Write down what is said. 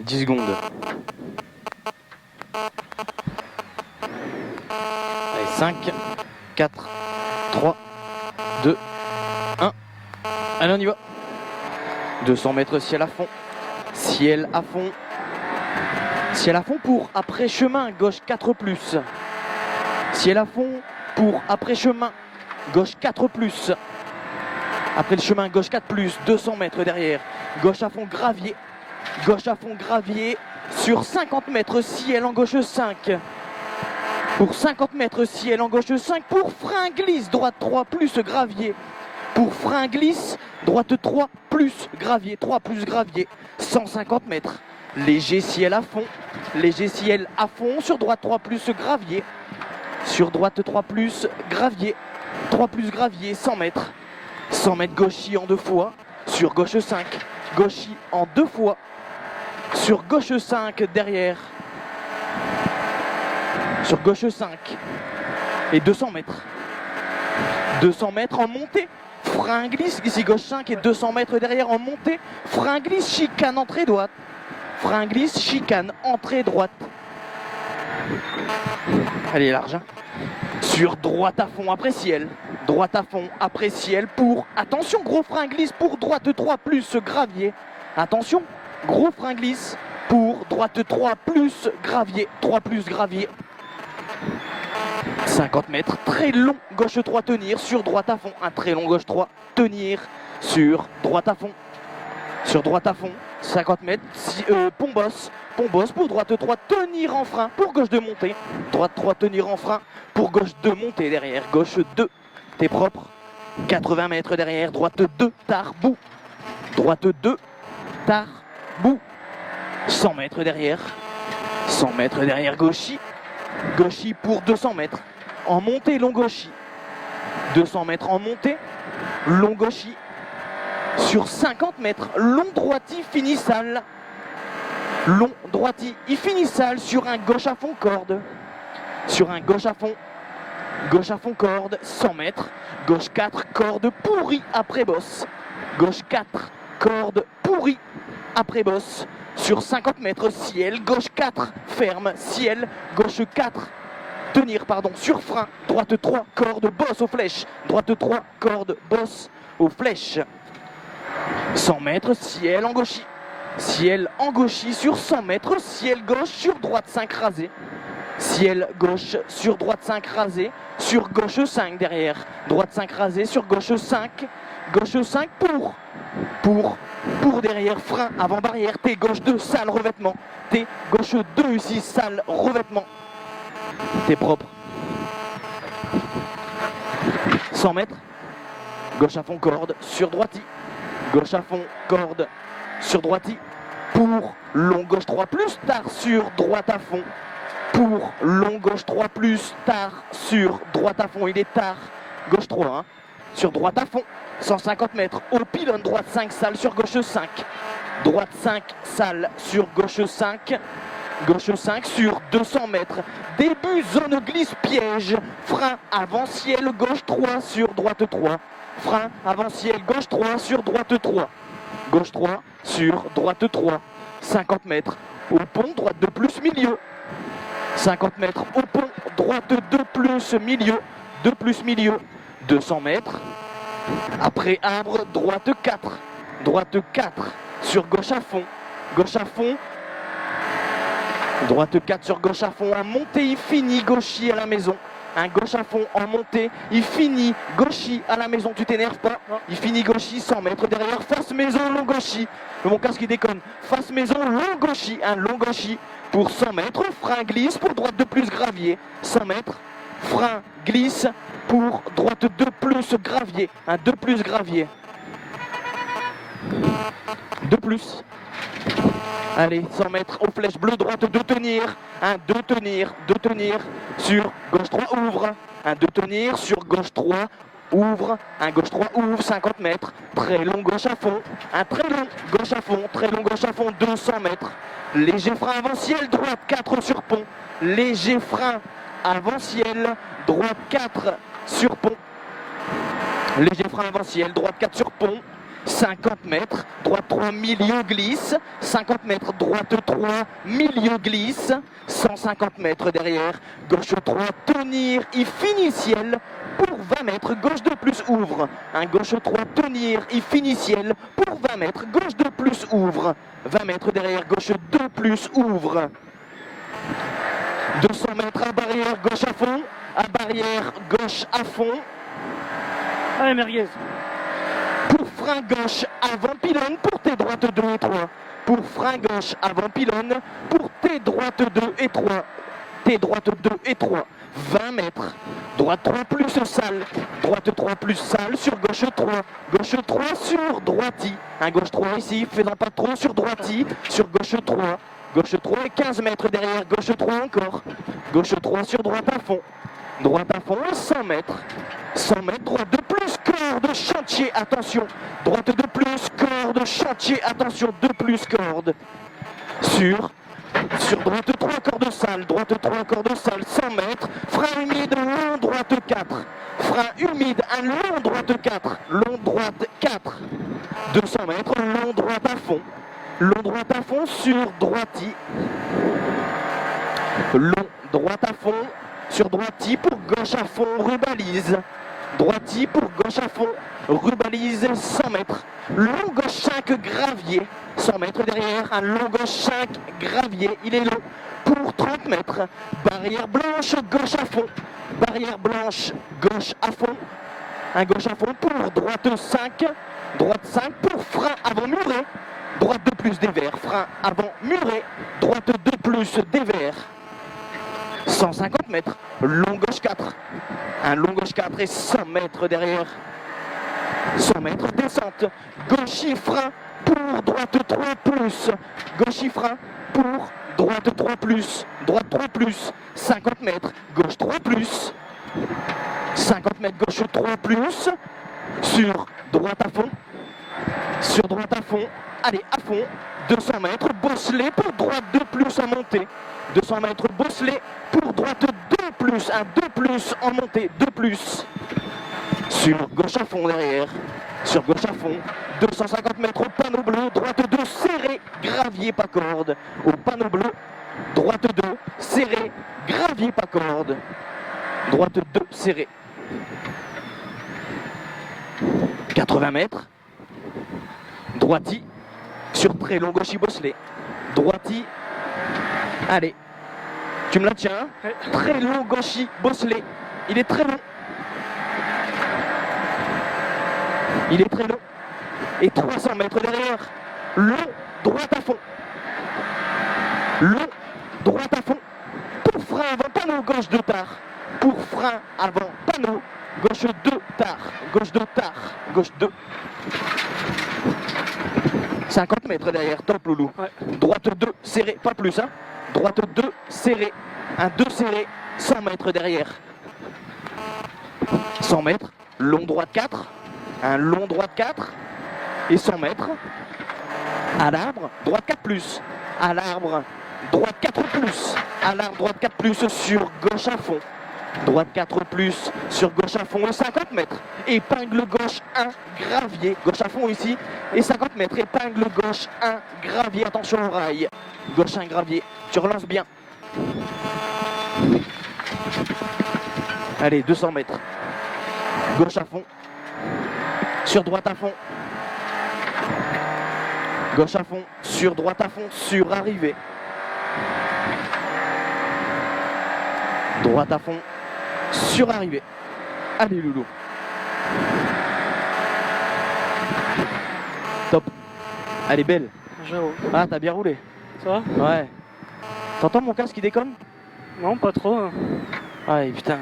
10 secondes. Allez, 5, 4, 3, 2, 1. Allez, on y va. 200 mètres, ciel à fond. Ciel à fond. Ciel à fond pour après chemin, gauche 4+. Ciel à fond pour après chemin, gauche 4+. Après le chemin, gauche 4+, 200 mètres derrière. Gauche à fond, gravier. Gauche à fond, gravier. Sur 50 mètres, ciel en gauche 5. Pour 50 mètres, ciel en gauche 5. Pour frein glisse, droite 3+, gravier. Pour frein glisse, droite 3+, gravier. 3+, gravier. 150 mètres. Léger ciel à fond. Léger ciel à fond. Sur droite 3+, gravier. Sur droite 3+, gravier. 3+, gravier. 100 mètres. 100 mètres gauchis en 2 fois. Sur gauche 5. Gauchis en 2 fois. Sur gauche 5 derrière. Sur gauche 5. Et 200 mètres. 200 mètres en montée. Frein glisse, ici gauche 5 et 200 mètres derrière en montée. Frein glisse, chicane, entrée droite. Frein glisse, chicane, entrée droite. Allez, large. Sur droite à fond après ciel. Droite à fond après ciel pour... Attention, gros frein glisse pour droite 3+, gravier. Attention, gros frein glisse pour droite 3+, gravier. 3+, gravier. 50 mètres, très long, gauche 3, tenir, sur droite à fond. Un très long gauche 3, tenir, sur droite à fond. Sur droite à fond, 50 mètres, pont bosse. Pont bosse pour droite 3, tenir en frein, pour gauche 2, montée. Droite 3, tenir en frein, pour gauche 2, montée derrière. Gauche 2, t'es propre. 80 mètres derrière, droite 2, tard, bout. Droite 2, tard, bout. 100 mètres derrière. 100 mètres derrière, gauchis. Gauchis pour 200 mètres. En montée, long gauchis. 200 mètres en montée, long gauchis. Sur 50 mètres, long droiti, finissal. Long droiti, il finissal sur un gauche à fond corde. Sur un gauche à fond corde, 100 mètres. Gauche 4, corde pourrie après bosse. Gauche 4, corde pourrie après bosse. Sur 50 mètres, ciel, gauche 4, ferme, ciel, gauche 4, tenir, pardon, sur frein, droite 3, corde, bosse aux flèches, droite 3, corde, bosse aux flèches. 100 mètres, ciel en gauchis. Ciel en gauchis sur 100 mètres, ciel gauche sur droite 5 rasé. Ciel gauche sur droite 5 rasé, sur gauche 5 derrière. Droite 5 rasé, sur gauche 5. Gauche 5 pour derrière, frein, avant barrière. T gauche 2, sale revêtement. T gauche 2 ici, sale revêtement. T'es propre. 100 mètres. Gauche à fond, corde, sur droiti. Gauche à fond, corde, sur droiti. Pour long gauche 3+, tard sur droite à fond. Pour long gauche 3+, tard sur droite à fond. Il est tard. Gauche 3, hein. Sur droite à fond. 150 mètres. Au pylône, droite 5, sale sur gauche 5. Droite 5, sale sur gauche 5. Gauche 5 sur 200 mètres. Début, zone glisse, piège. Frein avant ciel, gauche 3 sur droite 3. Frein avant ciel, gauche 3 sur droite 3. Gauche 3 sur droite 3. 50 mètres. Au pont, droite 2+, milieu. 50 mètres. Au pont, droite 2+, milieu. 2+, milieu. 200 mètres. Après arbre, droite 4. Droite 4 sur gauche à fond. Gauche à fond. Droite 4 sur gauche à fond. En montée, il finit gauchis à la maison. Un gauche à fond en montée. Il finit gauchis à la maison. Tu t'énerves pas. Il finit gauchis 100 mètres derrière. Face maison, long gauchis. Mon casque il déconne. Face maison, long gauchis. Un long gauchis pour 100 mètres. Frein glisse pour droite 2+, gravier. 100 mètres. Frein glisse pour droite 2+, gravier. Un 2+, gravier. 2+. Allez, 100 mètres aux flèches bleues, droite 2 tenir. Un 2 tenir, 2 tenir. Sur gauche 3, ouvre. Un 2 tenir, sur gauche 3, ouvre. Un gauche 3, ouvre, 50 mètres. Très long gauche à fond. Un très long gauche à fond, très long gauche à fond, 200 mètres. Léger frein avant ciel, droite 4 sur pont. Léger frein avant ciel, droite 4 sur pont. Léger frein avant ciel, droite 4 sur pont. 50 mètres, droite 3, milieu glisse, 50 mètres, droite 3, milieu glisse, 150 mètres derrière, gauche 3, tenir, il finit ciel, pour 20 mètres, gauche 2 plus ouvre, un gauche 3, tenir, il finit ciel, pour 20 mètres, gauche 2 plus ouvre, 20 mètres derrière, gauche 2 plus ouvre, 200 mètres à barrière, gauche à fond, à barrière, gauche à fond. Allez, merguez. Pour frein gauche avant pylône, pour tes droites 2 et 3. Pour frein gauche avant pylône, pour tes droites 2 et 3. Tes droites 2 et 3. 20 mètres. Droite 3 plus salle. Droite 3 plus salle sur gauche 3. Gauche 3 sur droiti. Un gauche 3 ici, faisant pas trop sur droiti. Sur gauche 3. Gauche 3 et 15 mètres derrière. Gauche 3 encore. Gauche 3 sur droite à fond. Droite à fond, 100 mètres. 100 mètres, droite de plus, corde, chantier, attention. Droite de plus, corde, chantier, attention, de plus, corde. Sur droite 3, corde salle, droite 3, corde salle, 100 mètres. Frein humide, long, droite 4. Frein humide, un long, droite 4. Long, droite 4. 200 mètres, long, droite à fond. Long, droite à fond sur droiti. Long, droite à fond. Sur droiti pour gauche à fond, rubalise. Droiti pour gauche à fond, rubalise 100 mètres. Long gauche 5 gravier, 100 mètres derrière, un long gauche 5 gravier, il est long pour 30 mètres. Barrière blanche, gauche à fond. Barrière blanche, gauche à fond. Un gauche à fond pour droite 5. Droite 5 pour frein avant muré. Droite 2 plus dévers, frein avant muré. Droite 2 plus dévers. 150 mètres, long gauche 4, un long gauche 4 et 100 mètres derrière, 100 mètres descente, gauche frein pour droite 3 plus, gauche frein pour droite 3 plus, droite 3 plus, 50 mètres, gauche 3 plus, 50 mètres gauche 3 plus, sur droite à fond, allez à fond, 200 mètres, bosselet pour droite 2 plus en montée. 200 mètres, bosselet pour droite 2 plus, un 2 plus en montée, 2 plus. Sur gauche à fond derrière, sur gauche à fond, 250 mètres au panneau bleu, droite 2 serré, gravier pas corde. Au panneau bleu, droite 2 serré, gravier pas corde. Droite 2 serré. 80 mètres, droiti. Sur très long gauche bosselet. Droiti. Allez. Tu me la tiens. Hein, très long gauche bosselet. Il est très long. Il est très long. Et 300 mètres derrière. Long, droite à fond. Long, droite à fond. Pour frein avant panneau, gauche 2 tard. Pour frein avant panneau, gauche 2 tard. Gauche 2 tard. Gauche 2. 50 mètres derrière, top loulou. Ouais. Droite 2 serré, pas plus hein. Droite 2 serré, un 2 serré, 100 mètres derrière. 100 mètres, long droite 4, un long droite 4 et 100 mètres. À l'arbre, droite 4 plus. À l'arbre, droite 4 plus. À l'arbre, droite 4 plus sur gauche à fond. Droite 4 plus sur gauche à fond et 50 mètres. Épingle gauche 1, gravier. Gauche à fond ici et 50 mètres. Épingle gauche 1, gravier. Attention au rail. Gauche 1, gravier. Tu relances bien. Allez, 200 mètres. Gauche à fond. Sur droite à fond. Gauche à fond. Sur droite à fond. Sur arrivée. Droite à fond. Sur arrivée. Allez loulou. Top. Elle est belle. Ah, t'as bien roulé. Ça va? Ouais. T'entends mon casque qui déconne? Non, pas trop. Ouais, putain.